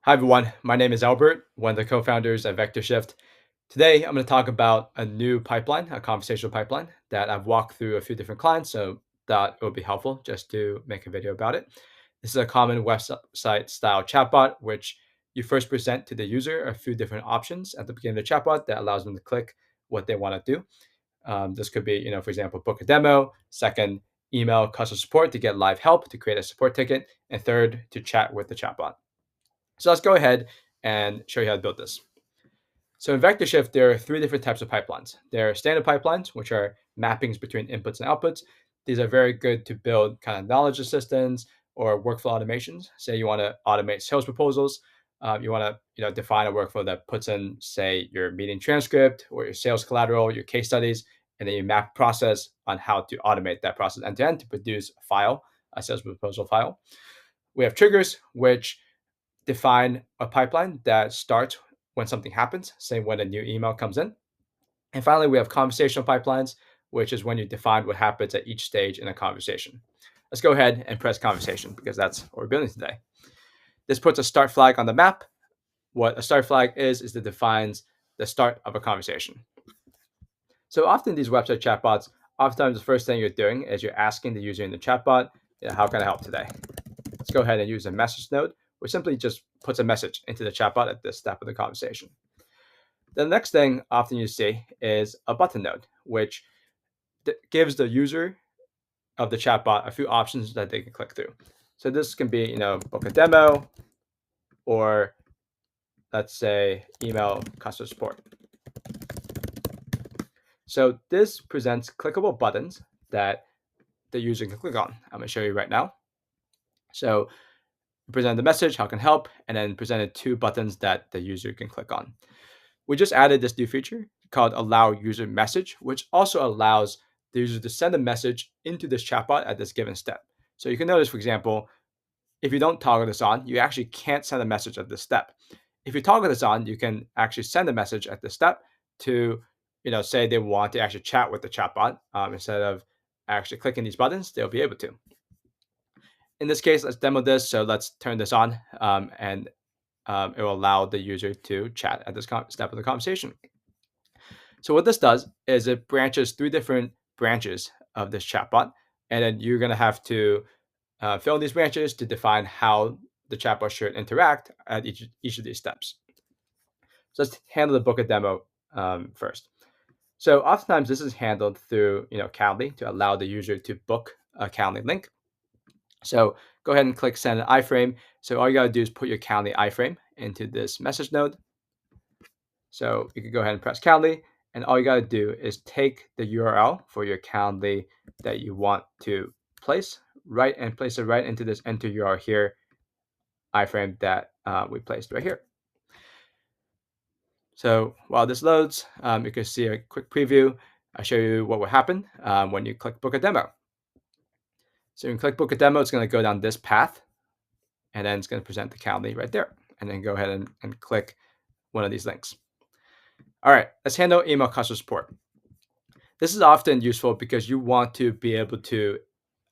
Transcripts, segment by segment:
Hi, everyone. My name is Albert, one of the co-founders at VectorShift. Today, I'm going to talk about a new pipeline, a conversational pipeline that I've walked through a few different clients, so that it would be helpful just to make a video about it. This is a common website style chatbot, which you first present to the user a few different options at the beginning of the chatbot that allows them to click what they want to do. This could be, for example, book a demo. Second, email customer support to get live help to create a support ticket. And third, to chat with the chatbot. So let's go ahead and show you how to build this. So in VectorShift, there are three different types of pipelines. There are standard pipelines, which are mappings between inputs and outputs. These are very good to build kind of knowledge assistants or workflow automations. Say you want to automate sales proposals. You want to define a workflow that puts in, say, your meeting transcript or your sales collateral, your case studies, and then you map process on how to automate that process end to end to produce a file, a sales proposal file. We have triggers, which define a pipeline that starts when something happens, say when a new email comes in. And finally, we have conversational pipelines, which is when you define what happens at each stage in a conversation. Let's go ahead and press conversation because that's what we're building today. This puts a start flag on the map. What a start flag is it defines the start of a conversation. So often these website chatbots, oftentimes the first thing you're doing is you're asking the user in the chatbot, how can I help today? Let's go ahead and use a message node, which simply just puts a message into the chatbot at this step of the conversation. The next thing often you see is a button node, which gives the user of the chatbot a few options that they can click through. So this can be, book a demo, or let's say email customer support. So this presents clickable buttons that the user can click on. I'm going to show you right now. So present the message, how can help, and then presented two buttons that the user can click on. We just added this new feature called allow user message, which also allows the user to send a message into this chatbot at this given step. So you can notice, for example, if you don't toggle this on, you actually can't send a message at this step. If you toggle this on, you can actually send a message at this step to, say they want to actually chat with the chatbot instead of actually clicking these buttons, they'll be able to. In this case, let's demo this. So let's turn this on and it will allow the user to chat at this step of the conversation. So what this does is it branches three different branches of this chatbot, and then you're going to have to fill in these branches to define how the chatbot should interact at each of these steps. So let's handle the book a demo first. So oftentimes this is handled through Calendly to allow the user to book a Calendly link. So go ahead and click send an iframe. So all you got to do is put your Calendly iframe into this message node. So you can go ahead and press Calendly, and all you got to do is take the URL for your Calendly that you want to place it right into this enter URL here iframe that we placed right here. So while this loads, you can see a quick preview. I'll show you what will happen when you click book a demo. So you can click book a demo, it's going to go down this path, and then it's going to present the Calendly right there. And then go ahead and click one of these links. All right, let's handle email customer support. This is often useful because you want to be able to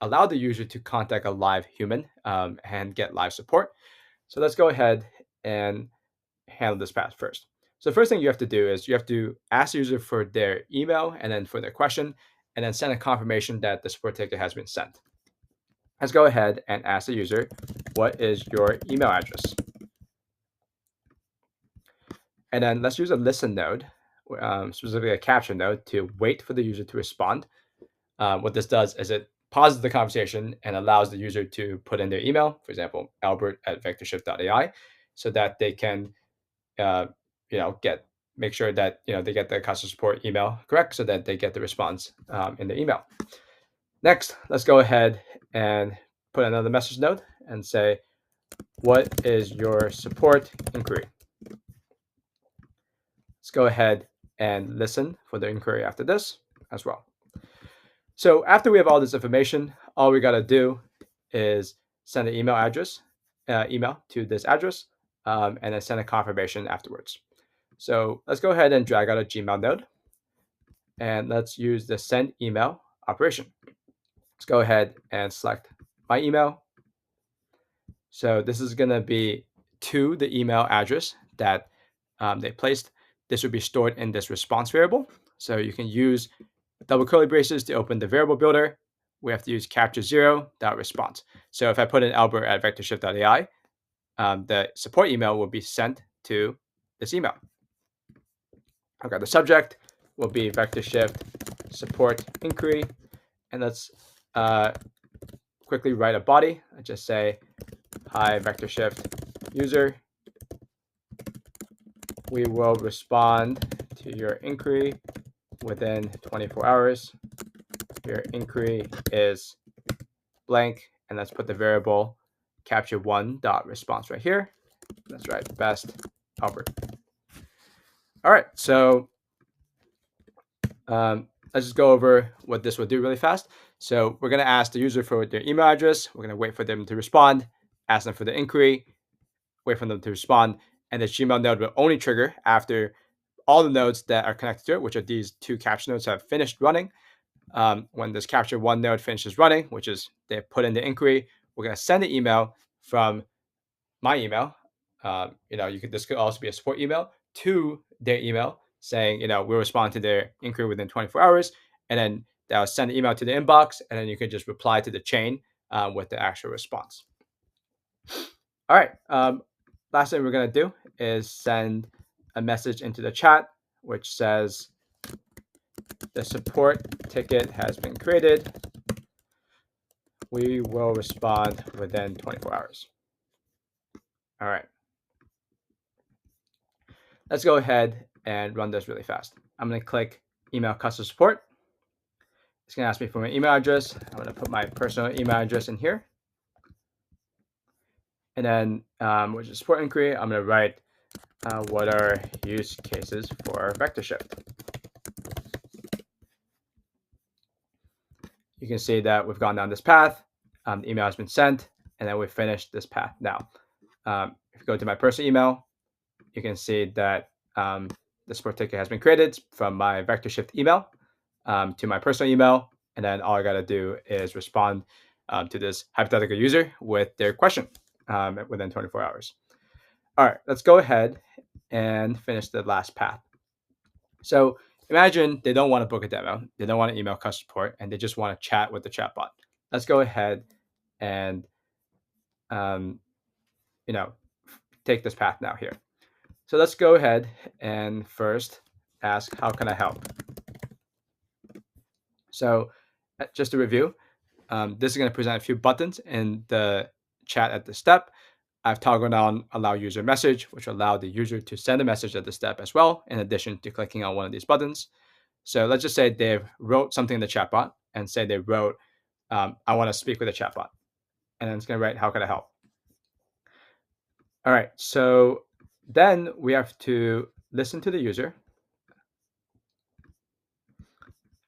allow the user to contact a live human and get live support. So let's go ahead and handle this path first. So the first thing you have to do is you have to ask the user for their email and then for their question, and then send a confirmation that the support ticket has been sent. Let's go ahead and ask the user, what is your email address? And then let's use a listen node, specifically a capture node, to wait for the user to respond. What this does is it pauses the conversation and allows the user to put in their email, for example, albert@vectorshift.ai, so that they can, make sure that they get the customer support email correct, so that they get the response in the email. Next, let's go ahead and put another message node and say, what is your support inquiry? Let's go ahead and listen for the inquiry after this as well. So after we have all this information, all we got to do is send an email to this address, and then send a confirmation afterwards. So let's go ahead and drag out a Gmail node, and let's use the send email operation. Let's go ahead and select my email. So this is going to be to the email address that they placed. This would be stored in this response variable. So you can use double curly braces to open the variable builder. We have to use capture 0.response. So if I put in Albert at VectorShift.ai, the support email will be sent to this email. Okay, the subject will be VectorShift support inquiry. And let's quickly write a body. I just say, hi, VectorShift user. We will respond to your inquiry within 24 hours. Your inquiry is blank, and let's put the variable capture 1.response right here. That's right, best Albert. All right, so let's just go over what this will do really fast. So we're going to ask the user for their email address. We're going to wait for them to respond, ask them for the inquiry, wait for them to respond, and the Gmail node will only trigger after all the nodes that are connected to it, which are these two capture nodes, have finished running. When this capture 1 node finishes running, which is they put in the inquiry, we're going to send the email from my email. This could also be a support email to their email saying, we'll respond to their inquiry within 24 hours. And then they'll send the email to the inbox. And then you can just reply to the chain with the actual response. All right. Last thing we're going to do is send a message into the chat, which says, the support ticket has been created. We will respond within 24 hours. All right. Let's go ahead and run this really fast. I'm going to click email customer support. It's going to ask me for my email address. I'm going to put my personal email address in here. And then, which is support inquiry, I'm going to write what are use cases for VectorShift. You can see that we've gone down this path. The email has been sent, and then we've finished this path now. If you go to my personal email, you can see that the support ticket has been created from my VectorShift email to my personal email. And then all I got to do is respond to this hypothetical user with their question within 24 hours. All right, let's go ahead and finish the last path. So imagine they don't want to book a demo. They don't want to email customer support, and they just want to chat with the chatbot. Let's go ahead and take this path now here. So let's go ahead and first ask, how can I help? So just to review, this is going to present a few buttons in the chat at this step. I've toggled on allow user message, which will allow the user to send a message at this step as well, in addition to clicking on one of these buttons. So let's just say they wrote something in the chatbot and say they wrote, I want to speak with a chatbot. And then it's going to write, how can I help? All right, so then we have to listen to the user.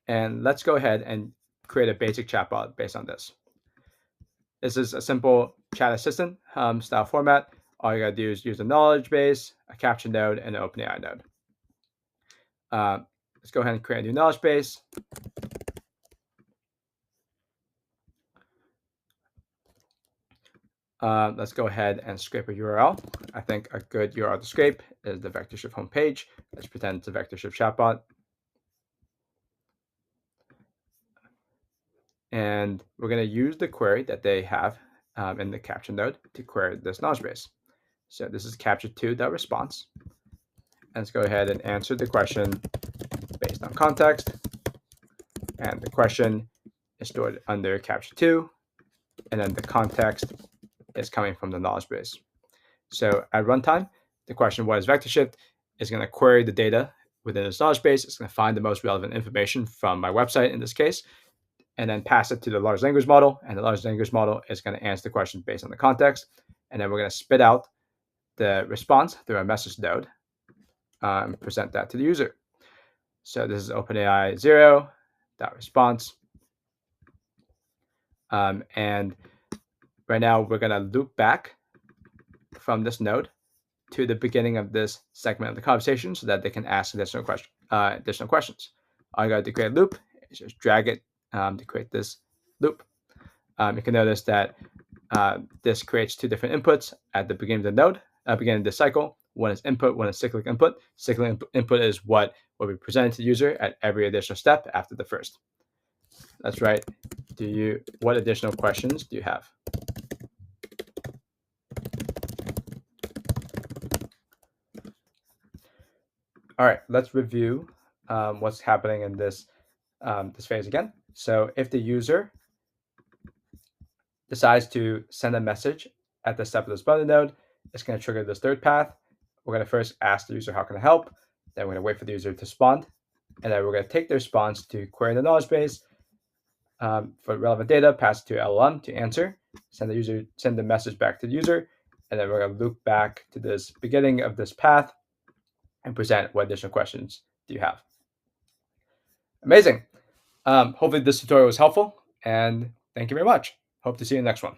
And let's go ahead and create a basic chatbot based on this. This is a simple chat assistant style format. All you gotta do is use a knowledge base, a caption node, and an OpenAI node. Let's go ahead and create a new knowledge base. Let's go ahead and scrape a URL. I think a good URL to scrape is the VectorShift homepage. Let's pretend it's a VectorShift chatbot. And we're going to use the query that they have in the caption node to query this knowledge base. So this is capture2.response. And let's go ahead and answer the question based on context. And the question is stored under capture2. And then the context is coming from the knowledge base. So at runtime, the question, what is VectorShift, is going to query the data within this knowledge base. It's going to find the most relevant information from my website in this case, and then pass it to the large language model. And the large language model is going to answer the question based on the context. And then we're going to spit out the response through a message node and present that to the user. So this is OpenAI 0.response. And right now we're going to loop back from this node to the beginning of this segment of the conversation so that they can ask additional questions. All you got to create a loop is just drag it to create this loop. You can notice that this creates two different inputs at the beginning of the node. beginning of this cycle. One is input, one is cyclic input. Cyclic input is what will be presented to the user at every additional step after the first. That's right. What additional questions do you have? All right, let's review what's happening in this phase again. So if the user decides to send a message at the step of this button node, it's going to trigger this third path. We're going to first ask the user, how can I help? Then we're going to wait for the user to respond. And then we're going to take their response to query the knowledge base for relevant data, pass it to LLM to answer, send the message back to the user, and then we're going to loop back to this beginning of this path and present what additional questions do you have. Amazing. Hopefully this tutorial was helpful, and thank you very much. Hope to see you in the next one.